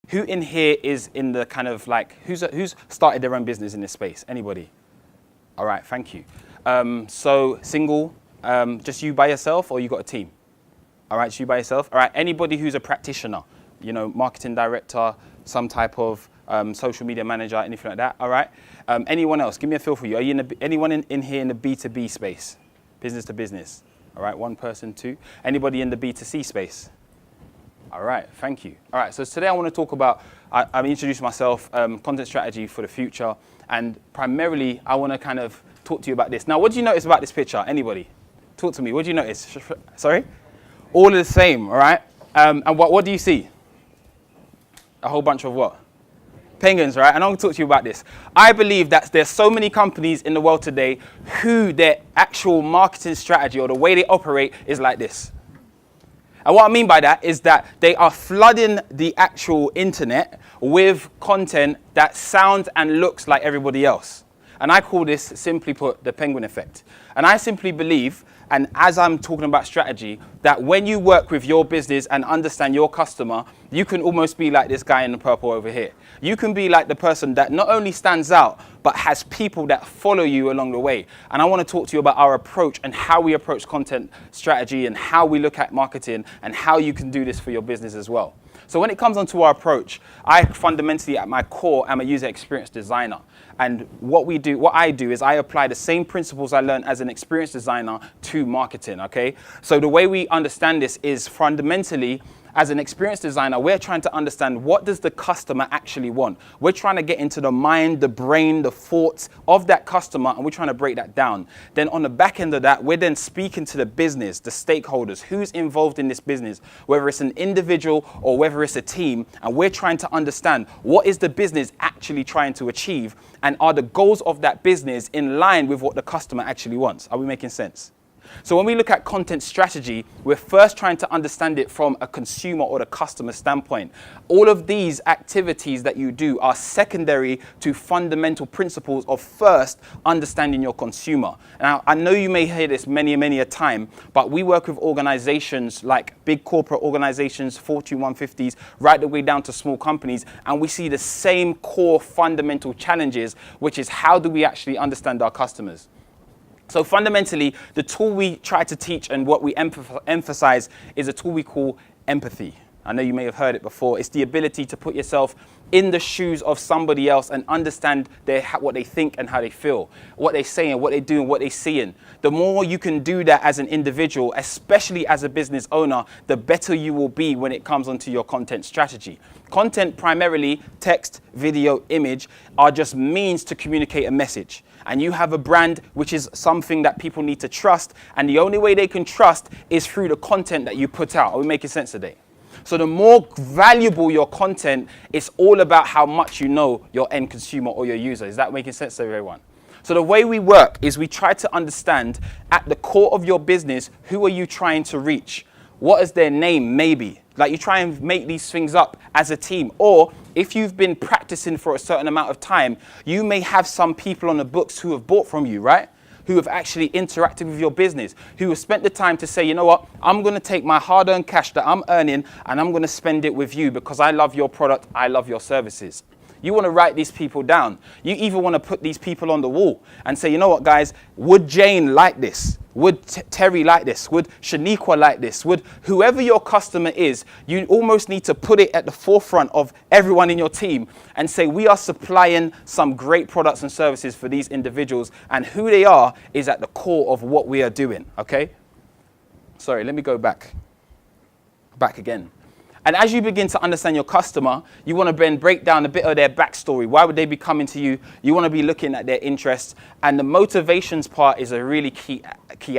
Who in here is in the kind of like, who's started their own business in this space? Anybody? All right, thank you. So single, just you by yourself, or you got a team? All right, just you by yourself. All right, anybody who's a practitioner, you know, marketing director, some type of social media manager, anything like that. All right. Anyone else? Give me a feel for you. Are you anyone in here in the B2B space, business to business? All right, one person, two. Anybody in the B2C space? All right, thank you. All right, so today I want to talk about, I'm introducing myself, content strategy for the future, and primarily I want to kind of talk to you about this. Now, what do you notice about this picture? Anybody? Talk to me. What do you notice? Sorry? All the same, all right? And what do you see? A whole bunch of what? Penguins, right? And I'm going to talk to you about this. I believe that there's so many companies in the world today who their actual marketing strategy or the way they operate is like this. And what I mean by that is that they are flooding the actual internet with content that sounds and looks like everybody else. And I call this, simply put, the penguin effect. And I simply believe, and as I'm talking about strategy, that when you work with your business and understand your customer, you can almost be like this guy in the purple over here. You can be like the person that not only stands out, but has people that follow you along the way. And I want to talk to you about our approach and how we approach content strategy and how we look at marketing and how you can do this for your business as well. So when it comes onto our approach, I fundamentally at my core am a user experience designer. And what I do is I apply the same principles I learned as an experience designer to marketing, okay? So the way we understand this is fundamentally, as an experience designer, we're trying to understand what does the customer actually want. We're trying to get into the mind, the brain, the thoughts of that customer, and we're trying to break that down. Then on the back end of that, we're then speaking to the business, the stakeholders, who's involved in this business, whether it's an individual or whether it's a team, and we're trying to understand what is the business actually trying to achieve, and are the goals of that business in line with what the customer actually wants. Are we making sense? So when we look at content strategy, we're first trying to understand it from a consumer or the customer standpoint. All of these activities that you do are secondary to fundamental principles of first understanding your consumer. Now, I know you may hear this many a time, but we work with organizations like big corporate organizations, Fortune 150s, right the way down to small companies, and we see the same core fundamental challenges, which is how do we actually understand our customers? So fundamentally, the tool we try to teach and what we emphasize is a tool we call empathy. I know you may have heard it before. It's the ability to put yourself in the shoes of somebody else and understand what they think and how they feel, what they're saying, what they're doing, what they're seeing. The more you can do that as an individual, especially as a business owner, the better you will be when it comes onto your content strategy. Content, primarily text, video, image, are just means to communicate a message. And you have a brand, which is something that people need to trust. And the only way they can trust is through the content that you put out. Are we making sense today? So the more valuable your content, it's all about how much you know your end consumer or your user. Is that making sense to everyone? So the way we work is we try to understand at the core of your business, who are you trying to reach? What is their name, maybe? Like you try and make these things up as a team. Or if you've been practicing for a certain amount of time, you may have some people on the books who have bought from you, right? Who have actually interacted with your business, who have spent the time to say, you know what, I'm going to take my hard-earned cash that I'm earning and I'm going to spend it with you because I love your product, I love your services. You want to write these people down. You even want to put these people on the wall and say, you know what, guys, would Jane like this? Would Terry like this? Would Shaniqua like this? Would whoever your customer is, you almost need to put it at the forefront of everyone in your team and say, we are supplying some great products and services for these individuals, and who they are is at the core of what we are doing, okay? Sorry, let me go back again. And as you begin to understand your customer, you want to then break down a bit of their backstory. Why would they be coming to you? You want to be looking at their interests. And the motivations part is a really key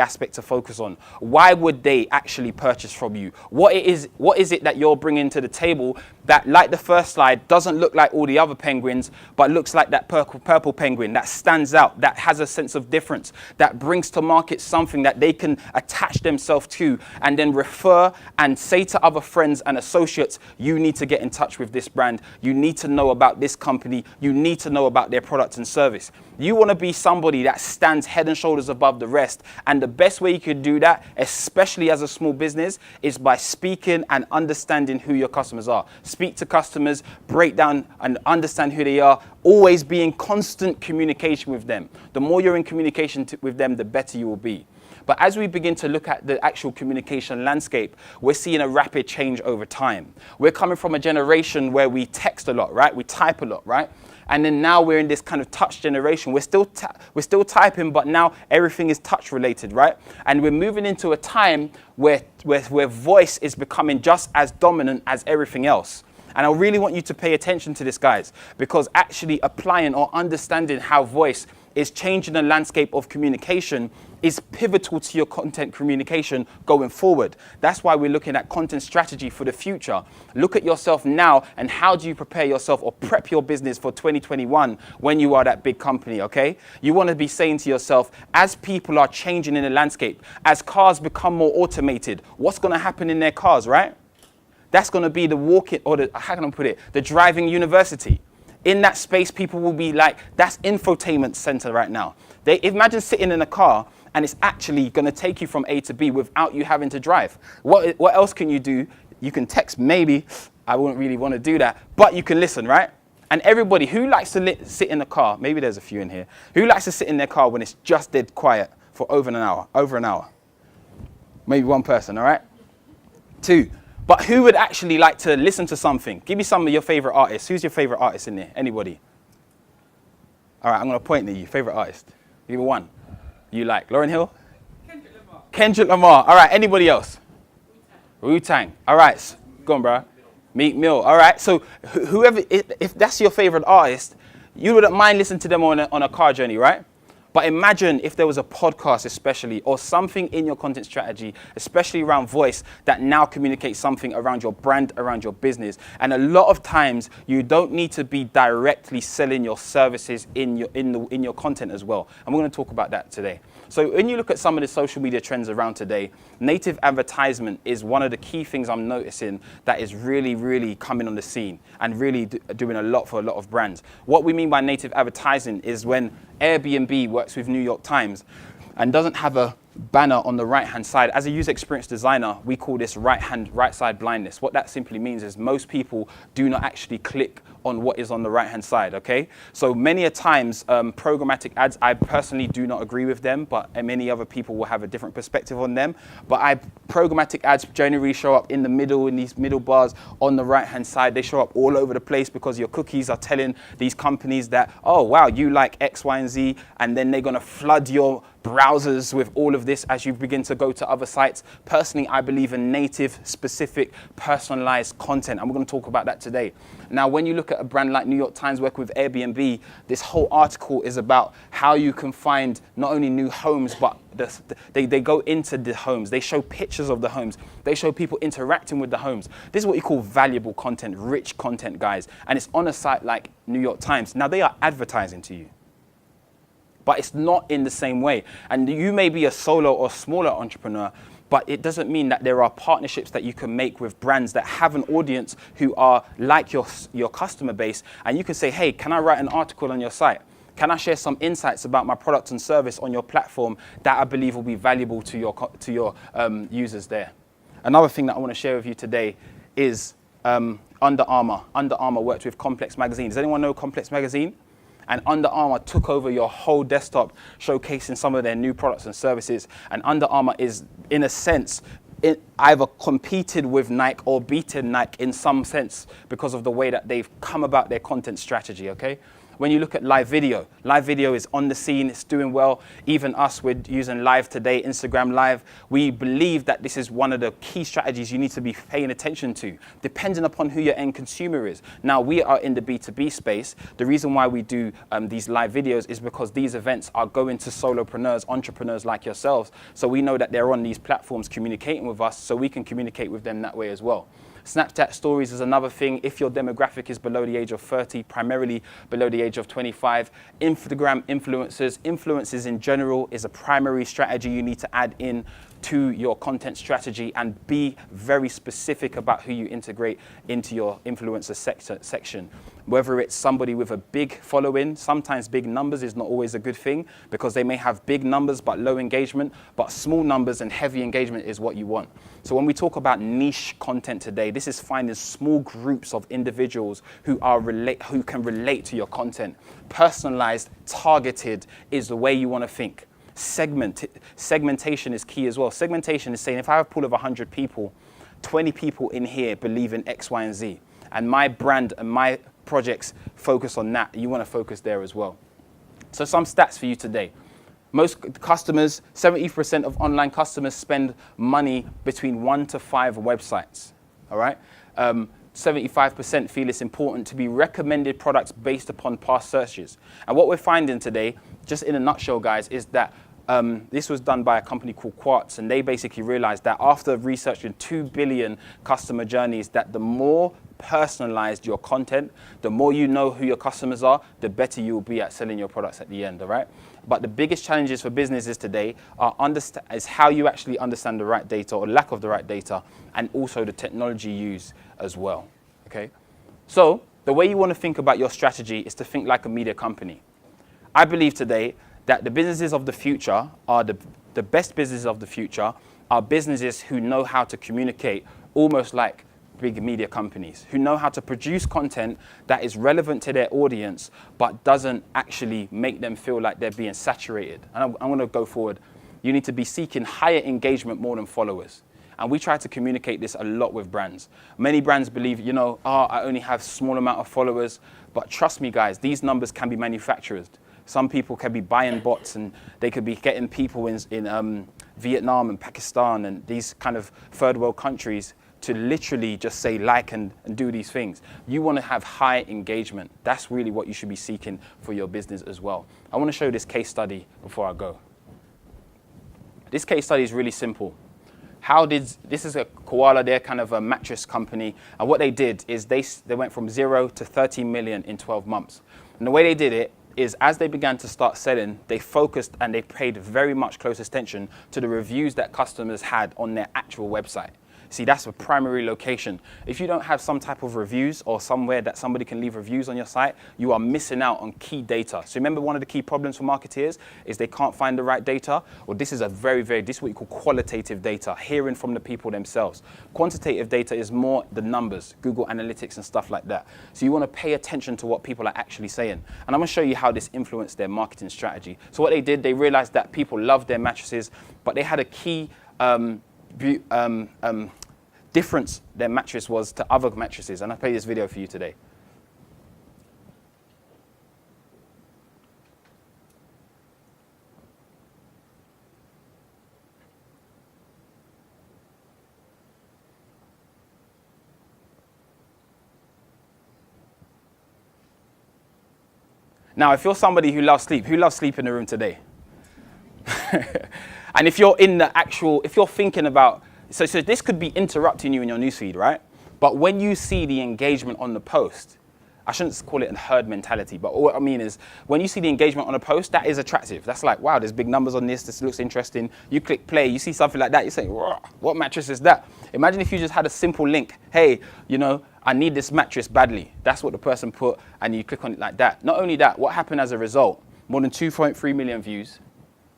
aspect to focus on. Why would they actually purchase from you? What is it that you're bringing to the table that, like the first slide, doesn't look like all the other penguins, but looks like that purple penguin that stands out, that has a sense of difference, that brings to market something that they can attach themselves to and then refer and say to other friends and associates associates, you need to get in touch with this brand. You need to know about this company. You need to know about their product and service. You want to be somebody that stands head and shoulders above the rest. And the best way you could do that, especially as a small business, is by speaking and understanding who your customers are. Speak to customers, break down and understand who they are. Always be in constant communication with them. The more you're in communication with them, the better you will be. But as we begin to look at the actual communication landscape, we're seeing a rapid change over time. We're coming from a generation where we text a lot, right? We type a lot, right? And then now we're in this kind of touch generation. We're still typing, but now everything is touch related, right? And we're moving into a time where voice is becoming just as dominant as everything else. And I really want you to pay attention to this, guys, because actually applying or understanding how voice is changing the landscape of communication is pivotal to your content communication going forward. That's why we're looking at content strategy for the future. Look at yourself now and how do you prepare yourself or prep your business for 2021 when you are that big company, okay? You want to be saying to yourself, as people are changing in the landscape, as cars become more automated, what's going to happen in their cars, right? That's going to be the walking, or how can I put it, the driving university. In that space, people will be like, that's infotainment center right now. Imagine sitting in a car and it's actually going to take you from A to B without you having to drive. What else can you do? You can text, maybe. I wouldn't really want to do that, but you can listen, right? And everybody who likes to sit in a car, maybe there's a few in here, who likes to sit in their car when it's just dead quiet for over an hour? Maybe one person, all right? Two. But who would actually like to listen to something? Give me some of your favorite artists. Who's your favorite artist in there? Anybody? All right, I'm going to point at you. Favorite artist? Give me one. You like? Lauryn Hill? Kendrick Lamar. Kendrick Lamar. All right, anybody else? Wu-Tang. All right, go on, bro. Meek Mill. All right, so whoever, if that's your favorite artist, you wouldn't mind listening to them on a car journey, right? But imagine if there was a podcast especially, or something in your content strategy, especially around voice, that now communicates something around your brand, around your business. And a lot of times you don't need to be directly selling your services in your content as well. And we're going to talk about that today. So when you look at some of the social media trends around today, native advertisement is one of the key things I'm noticing that is really, really coming on the scene and really doing a lot for a lot of brands. What we mean by native advertising is when Airbnb works with New York Times and doesn't have a banner on the right-hand side. As a user experience designer, we call this right side blindness. What that simply means is most people do not actually click on what is on the right-hand side, okay? So many a times, programmatic ads, I personally do not agree with them, but many other people will have a different perspective on them. But programmatic ads generally show up in the middle, in these middle bars on the right-hand side. They show up all over the place because your cookies are telling these companies that, oh, wow, you like X, Y, and Z, and then they're gonna flood your browsers with all of this as you begin to go to other sites. Personally, I believe in native, specific, personalized content, and we're going to talk about that today. Now, when you look at a brand like New York Times working with Airbnb, this whole article is about how you can find not only new homes, but they go into the homes. They show pictures of the homes. They show people interacting with the homes. This is what you call valuable content, rich content, guys. And it's on a site like New York Times. Now, they are advertising to you, but it's not in the same way. And you may be a solo or smaller entrepreneur, but it doesn't mean that there are partnerships that you can make with brands that have an audience who are like your customer base. And you can say, hey, can I write an article on your site? Can I share some insights about my product and service on your platform that I believe will be valuable to your users there? Another thing that I want to share with you today is Under Armour. Under Armour worked with Complex Magazine. Does anyone know Complex Magazine? And Under Armour took over your whole desktop, showcasing some of their new products and services. And Under Armour is, in a sense, either competed with Nike or beaten Nike in some sense because of the way that they've come about their content strategy, okay? When you look at live video is on the scene, it's doing well. Even us, we're using live today, Instagram Live. We believe that this is one of the key strategies you need to be paying attention to, depending upon who your end consumer is. Now, we are in the B2B space. The reason why we do these live videos is because these events are going to solopreneurs, entrepreneurs like yourselves. So we know that they're on these platforms communicating with us, so we can communicate with them that way as well. Snapchat stories is another thing. If your demographic is below the age of 30, primarily below the age of 25, Instagram influencers in general is a primary strategy you need to add in to your content strategy and be very specific about who you integrate into your influencer section. Whether it's somebody with a big following, sometimes big numbers is not always a good thing because they may have big numbers but low engagement, but small numbers and heavy engagement is what you want. So when we talk about niche content today, this is finding small groups of individuals who can relate to your content. Personalized, targeted is the way you want to think. Segmentation is key as well. Segmentation is saying if I have a pool of 100 people, 20 people in here believe in X, Y, and Z, and my brand and my projects focus on that, you want to focus there as well. So some stats for you today. Most customers, 70% of online customers spend money between 1 to 5 websites, all right? 75% feel it's important to be recommended products based upon past searches. And what we're finding today, just in a nutshell, guys, is that this was done by a company called Quartz, and they basically realized that after researching 2 billion customer journeys, that the more personalized your content, the more you know who your customers are, the better you will be at selling your products at the end, all right? But the biggest challenges for businesses today is how you actually understand the right data or lack of the right data, and also the technology used as well, okay? So the way you want to think about your strategy is to think like a media company. I believe today that the businesses of the future are the best businesses of the future are businesses who know how to communicate almost like big media companies, who know how to produce content that is relevant to their audience but doesn't actually make them feel like they're being saturated. And I'm going to go forward. You need to be seeking higher engagement more than followers. And we try to communicate this a lot with brands. Many brands believe, you know, I only have a small amount of followers, but trust me, guys, these numbers can be manufactured. Some people can be buying bots, and they could be getting people in Vietnam and Pakistan and these kind of third world countries to literally just say like and do these things. You want to have high engagement. That's really what you should be seeking for your business as well. I want to show you this case study before I go. This case study is really simple. This is a Koala, they're kind of a mattress company, and what they did is they went from 0 to 30 million in 12 months. And the way they did it is as they began to start selling, they focused and they paid very much close attention to the reviews that customers had on their actual website. See, that's a primary location. If you don't have some type of reviews or somewhere that somebody can leave reviews on your site, you are missing out on key data. So remember, one of the key problems for marketeers is they can't find the right data. Well, this is this is what you call qualitative data, hearing from the people themselves. Quantitative data is more the numbers, Google Analytics and stuff like that. So you want to pay attention to what people are actually saying. And I'm going to show you how this influenced their marketing strategy. So what they did, they realized that people loved their mattresses, but they had a key difference their mattress was to other mattresses, and I play this video for you today. Now, if you're somebody who loves sleep in the room today? And if you're if you're thinking about, so this could be interrupting you in your newsfeed, right? But when you see the engagement on the post, I shouldn't call it a herd mentality, but what I mean is when you see the engagement on a post, that is attractive. That's like, wow, there's big numbers on this looks interesting. You click play, you see something like that, you say, what mattress is that? Imagine if you just had a simple link, hey, you know, I need this mattress badly. That's what the person put, and you click on it like that. Not only that, what happened as a result? More than 2.3 million views,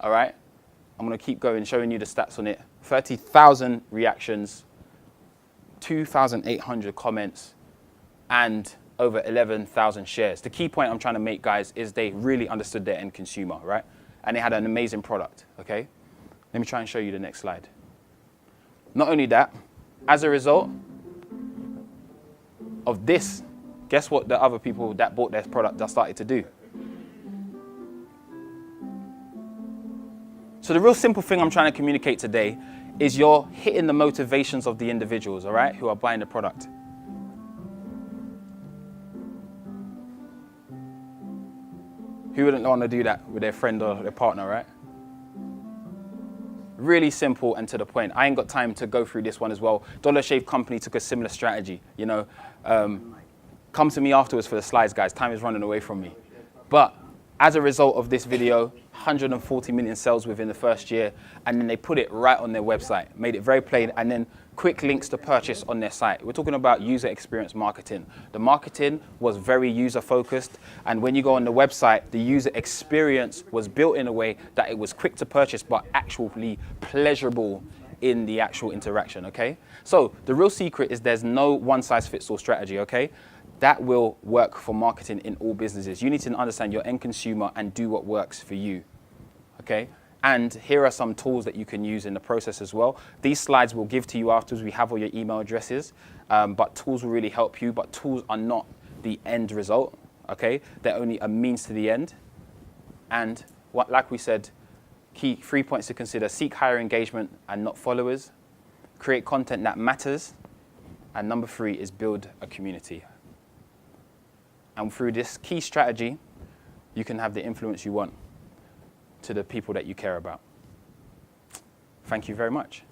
all right? I'm going to keep going, showing you the stats on it. 30,000 reactions, 2,800 comments, and over 11,000 shares. The key point I'm trying to make, guys, is they really understood their end consumer, right? And they had an amazing product, okay? Let me try and show you the next slide. Not only that, as a result of this, guess what the other people that bought their product started to do? So the real simple thing I'm trying to communicate today is you're hitting the motivations of the individuals, all right, who are buying the product. Who wouldn't want to do that with their friend or their partner, right? Really simple and to the point. I ain't got time to go through this one as well. Dollar Shave Company took a similar strategy, you know. Come to me afterwards for the slides, guys. Time is running away from me. But as a result of this video, 140 million sales within the first year, and then they put it right on their website, made it very plain, and then quick links to purchase on their site. We're talking about user experience marketing. The marketing was very user focused, and when you go on the website, the user experience was built in a way that it was quick to purchase, but actually pleasurable in the actual interaction, okay? So the real secret is there's no one-size-fits-all strategy, okay? That will work for marketing in all businesses. You need to understand your end consumer and do what works for you, okay? And here are some tools that you can use in the process as well. These slides we'll give to you afterwards. We have all your email addresses, but tools will really help you, but tools are not the end result, okay? They're only a means to the end. And like we said, key 3 points to consider: seek higher engagement and not followers, create content that matters, and number 3 is build a community. And through this key strategy, you can have the influence you want to the people that you care about. Thank you very much.